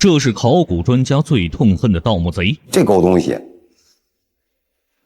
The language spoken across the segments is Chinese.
这是考古专家最痛恨的盗墓贼。这狗东西，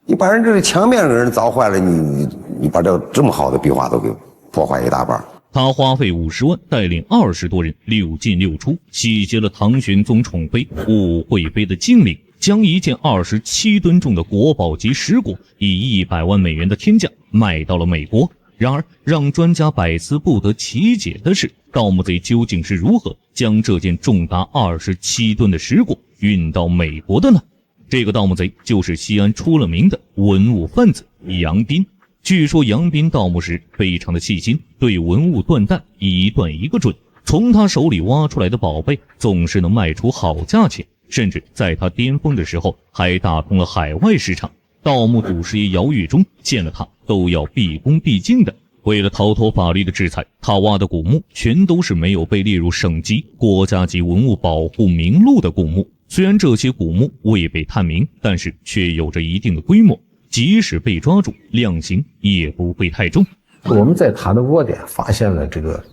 你把人这墙面给人凿坏了，你把这么好的壁画都给破坏一大半。他花费50万，带领20多人6进6出，洗劫了唐玄宗宠妃武惠妃的精灵，将一件27吨重的国宝级石椁以100万美元的天价卖到了美国。然而，让专家百思不得其解的是，盗墓贼究竟是如何将这件重达27吨的石椁运到美国的呢？这个盗墓贼就是西安出了名的文物贩子杨斌。据说杨斌盗墓时非常的细心，对文物断代一断一个准，从他手里挖出来的宝贝总是能卖出好价钱，甚至在他巅峰的时候还打通了海外市场。盗墓祖师爷姚玉忠见了他都要毕恭毕敬的。为了逃脱法律的制裁，他挖的古墓全都是没有被列入省级、国家级文物保护名录的古墓。虽然这些古墓未被探明，但是却有着一定的规模，即使被抓住，量刑也不会太重。我们在他的窝点发现了这个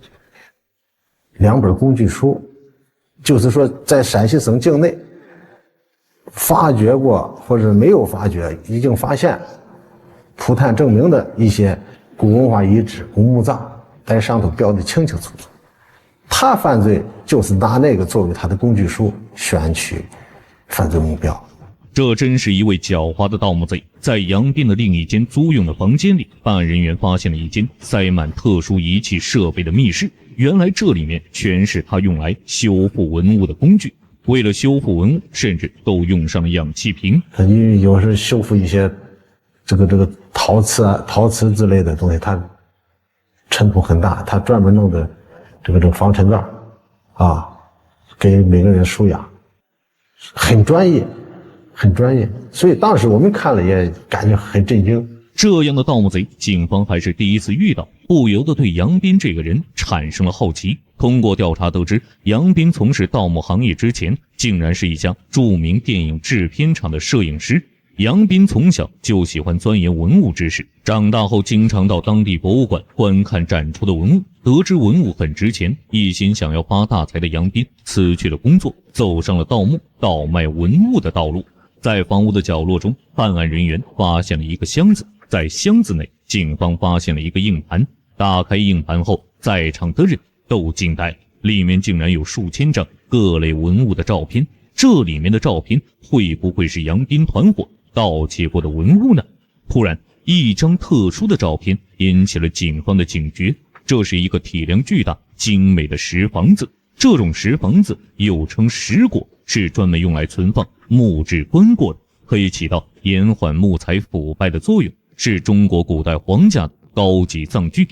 2本工具书，就是说在陕西省境内发掘过或者没有发掘，已经发现扑探证明的一些古文化遗址、古墓葬，在上头标的清清楚楚。他犯罪就是拿那个作为他的工具书，选取犯罪目标。这真是一位狡猾的盗墓贼。在杨斌的另一间租用的房间里，办案人员发现了一间塞满特殊仪器设备的密室。原来这里面全是他用来修复文物的工具。为了修复文物，甚至都用上了氧气瓶。因为有时修复一些这个陶瓷之类的东西，它尘土很大，他专门弄的这个防尘罩啊，给每个人输氧，很专业。所以当时我们看了也感觉很震惊。这样的盗墓贼，警方还是第一次遇到，不由得对杨斌这个人产生了好奇。通过调查得知，杨斌从事盗墓行业之前，竟然是一家著名电影制片厂的摄影师。杨斌从小就喜欢钻研文物知识，长大后经常到当地博物馆观看展出的文物。得知文物很值钱，一心想要发大财的杨斌辞去了工作，走上了盗墓、倒卖文物的道路。在房屋的角落中，办案人员发现了一个箱子，在箱子内，警方发现了一个硬盘。打开硬盘后，在场的人都惊呆了，里面竟然有数千张各类文物的照片。这里面的照片会不会是杨斌团伙盗窃过的文物呢？突然，一张特殊的照片引起了警方的警觉。这是一个体量巨大、精美的石房子。这种石房子又称石椁，是专门用来存放木质棺椁的，可以起到延缓木材腐败的作用，是中国古代皇家的高级葬具。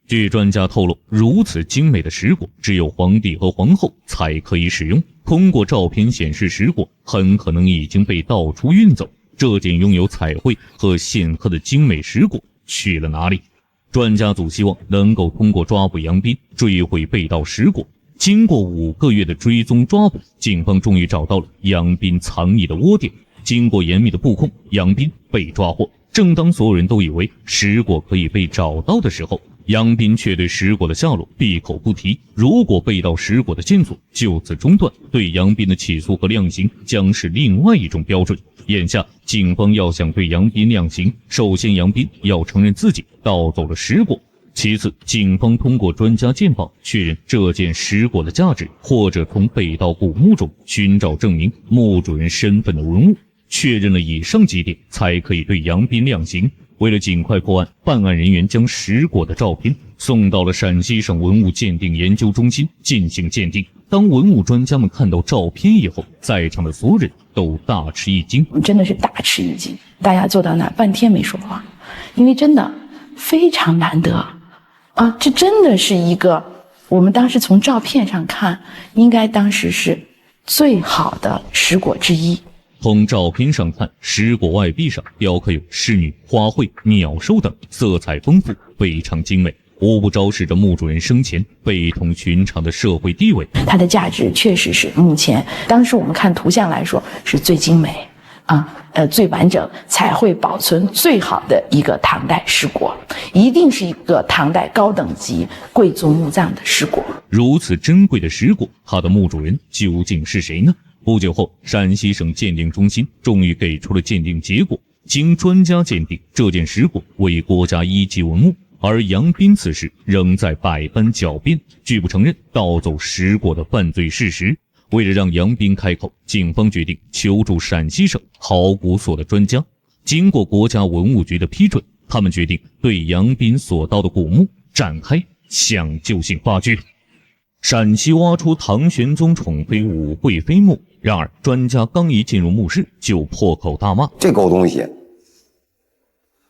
据专家透露，如此精美的石椁只有皇帝和皇后才可以使用。通过照片显示，石椁很可能已经被盗出运走。这件拥有彩绘和线刻的精美石椁去了哪里？专家组希望能够通过抓捕杨斌，追回被盗石椁。经过5个月的追踪抓捕，警方终于找到了杨斌藏匿的窝点。经过严密的布控，杨斌被抓获。正当所有人都以为石椁可以被找到的时候，杨斌却对石椁的下落闭口不提。如果被盗石椁的线索就此中断，对杨斌的起诉和量刑将是另外一种标准。眼下警方要想对杨斌量刑，首先杨斌要承认自己盗走了石椁，其次警方通过专家鉴宝确认这件石椁的价值，或者从被盗古墓中寻找证明墓主人身份的文物。确认了以上几点，才可以对杨斌量刑。为了尽快破案，办案人员将石椁的照片送到了陕西省文物鉴定研究中心进行鉴定。当文物专家们看到照片以后，在场的所有人都大吃一惊。真的是大吃一惊，大家坐到那半天没说话，因为真的非常难得啊！这真的是一个，我们当时从照片上看，应该当时是最好的石椁之一。从照片上看，石椁外壁上雕刻有仕女、花卉、鸟兽等，色彩丰富，非常精美，无不昭示着墓主人生前非同寻常的社会地位。它的价值确实是目前当时我们看图像来说是最精美、最完整，才会保存最好的一个唐代尸椁，一定是一个唐代高等级贵族墓葬的尸椁。如此珍贵的尸椁，它的墓主人究竟是谁呢？不久后，陕西省鉴定中心终于给出了鉴定结果，经专家鉴定，这件尸椁为国家一级文物。而杨斌此时仍在百般狡辩，拒不承认盗走尸椁的犯罪事实。为了让杨斌开口，警方决定求助陕西省考古所的专家。经过国家文物局的批准，他们决定对杨斌所盗的古墓展开抢救性发掘。陕西挖出唐玄宗宠妃武惠妃墓，然而专家刚一进入墓室就破口大骂：这狗东西！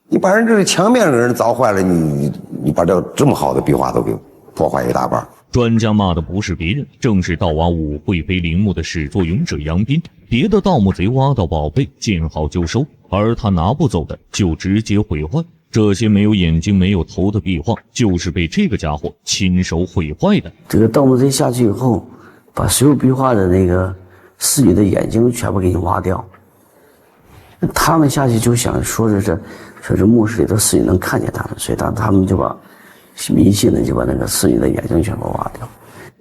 你把人这墙面给人凿坏了，你把这么好的壁画都给破坏一大半。专家骂的不是别人，正是盗挖武惠妃陵墓的始作俑者杨斌。别的盗墓贼挖到宝贝见好就收，而他拿不走的就直接毁坏。这些没有眼睛没有头的壁画，就是被这个家伙亲手毁坏的。这个盗墓贼下去以后，把所有壁画的那个侍女的眼睛全部给你挖掉。他们下去就想说这墓室里的侍女能看见他们，所以他们就把迷信的就把那个侍女的眼睛全部挖掉。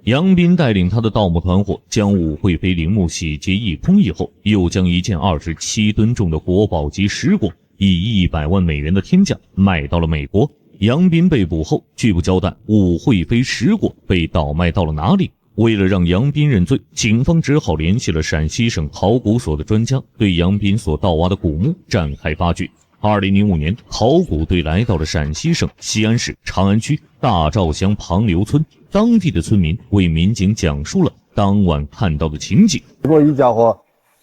杨斌带领他的盗墓团伙将武惠妃陵墓洗劫一空以后，又将一件27吨重的国宝级尸椁以100万美元的天价卖到了美国。杨斌被捕后拒不交代武惠妃尸椁被倒卖到了哪里。为了让杨斌认罪，警方只好联系了陕西省考古所的专家，对杨斌所盗挖的古墓展开发掘。2005年，考古队来到了陕西省西安市长安区大赵乡庞刘村，当地的村民为民警讲述了当晚看到的情景。我一家伙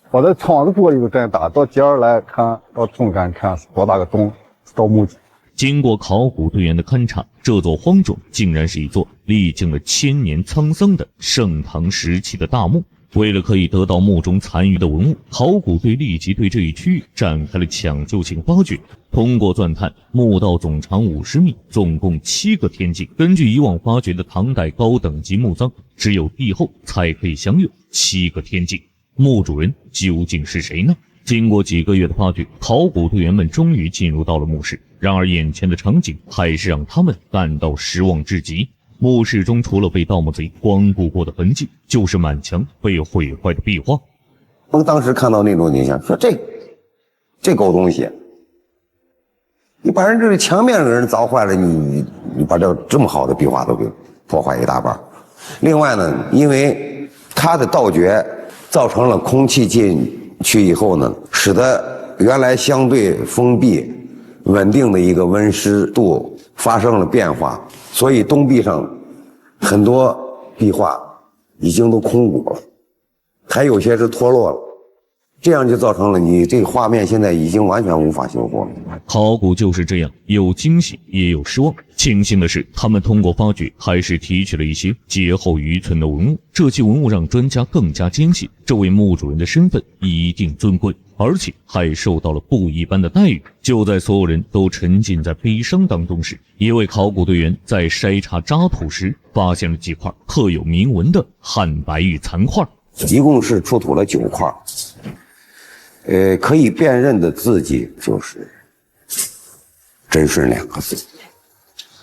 把这窗子玻璃都真大，到街上来看，到中间看是多大个洞，是盗墓机。经过考古队员的勘察，这座荒冢竟然是一座历经了1000年沧桑的盛唐时期的大墓。为了可以得到墓中残余的文物，考古队立即对这一区域展开了抢救性发掘。通过钻探，墓道总长50米，总共7个天井。根据以往发掘的唐代高等级墓葬，只有帝后才可以享有7个天井。墓主人究竟是谁呢？经过几个月的发掘，考古队员们终于进入到了墓室。然而眼前的场景还是让他们感到失望至极。墓室中除了被盗墓贼光顾过的痕迹，就是满墙被毁坏的壁画。我当时看到那种景象，说这狗东西，你把人这个墙面给人凿坏了，你把这么好的壁画都给破坏一大半。另外呢，因为它的盗掘造成了空气进去以后呢，使得原来相对封闭稳定的一个温湿度发生了变化，所以东壁上很多壁画已经都空鼓了，还有些是脱落了，这样就造成了你这个画面现在已经完全无法修复了。考古就是这样，有惊喜也有失望。庆幸的是，他们通过发掘还是提取了一些劫后余存的文物，这些文物让专家更加坚信这位墓主人的身份一定尊贵，而且还受到了不一般的待遇。就在所有人都沉浸在悲伤当中时，一位考古队员在筛查渣土时发现了几块刻有铭文的汉白玉残块，一共是出土了9块，可以辨认的字迹就是真顺2个字。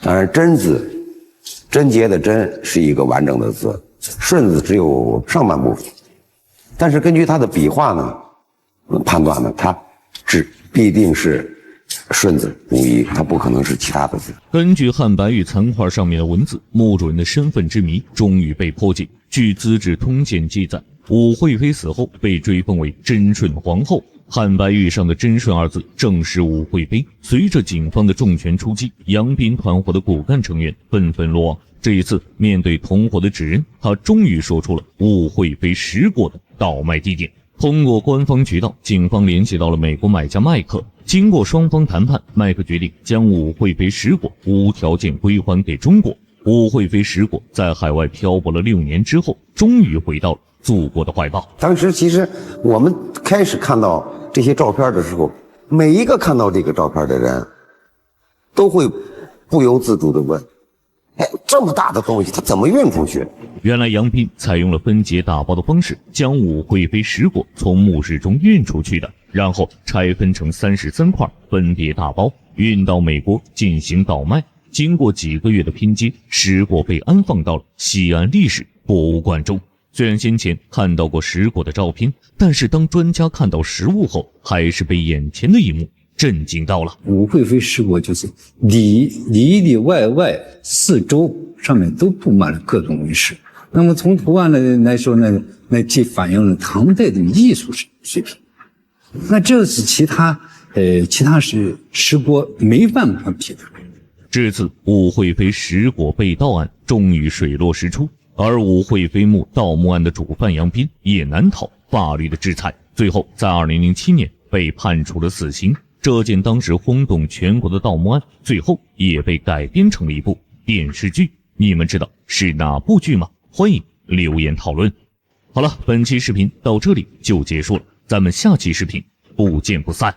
当然真字，贞洁的贞是一个完整的字，顺字只有上半部分。但是根据他的笔画呢，判断呢，它必定是顺字无疑，它不可能是其他的字。根据汉白玉残块上面的文字，墓主人的身份之谜终于被破解。据《资治通鉴》记载，武惠妃死后被追封为贞顺皇后，汉白玉上的贞顺2字正是武惠妃。随着警方的重拳出击，杨斌团伙的骨干成员纷纷落网。这一次面对同伙的指认，他终于说出了武惠妃尸椁的倒卖地点。通过官方渠道，警方联系到了美国买家麦克。经过双方谈判，麦克决定将武惠妃尸椁无条件归还给中国。武惠妃尸椁在海外漂泊了6年之后，终于回到了祖国的怀抱。当时其实我们开始看到这些照片的时候，每一个看到这个照片的人都会不由自主地问，这么大的东西它怎么运出去？原来杨斌采用了分解打包的方式，将武惠妃尸椁从墓室中运出去的。然后拆分成33块，分别打包运到美国进行倒卖。经过几个月的拼接，石果被安放到了西安历史博物馆中。虽然先前看到过石果的照片，但是当专家看到实物后，还是被眼前的一幕震惊到了。武惠妃石果就是里外四周上面都布满了各种纹饰。那么从图案来说呢，那既反映了唐代的艺术水平。那这是其他石果没办法比的。至此，武惠妃石果被盗案终于水落石出，而武惠妃墓盗墓案的主犯杨斌也难逃法律的制裁，最后在2007年被判处了死刑。这件当时轰动全国的盗墓案，最后也被改编成了一部电视剧。你们知道是哪部剧吗？欢迎留言讨论。好了，本期视频到这里就结束了，咱们下期视频不见不散。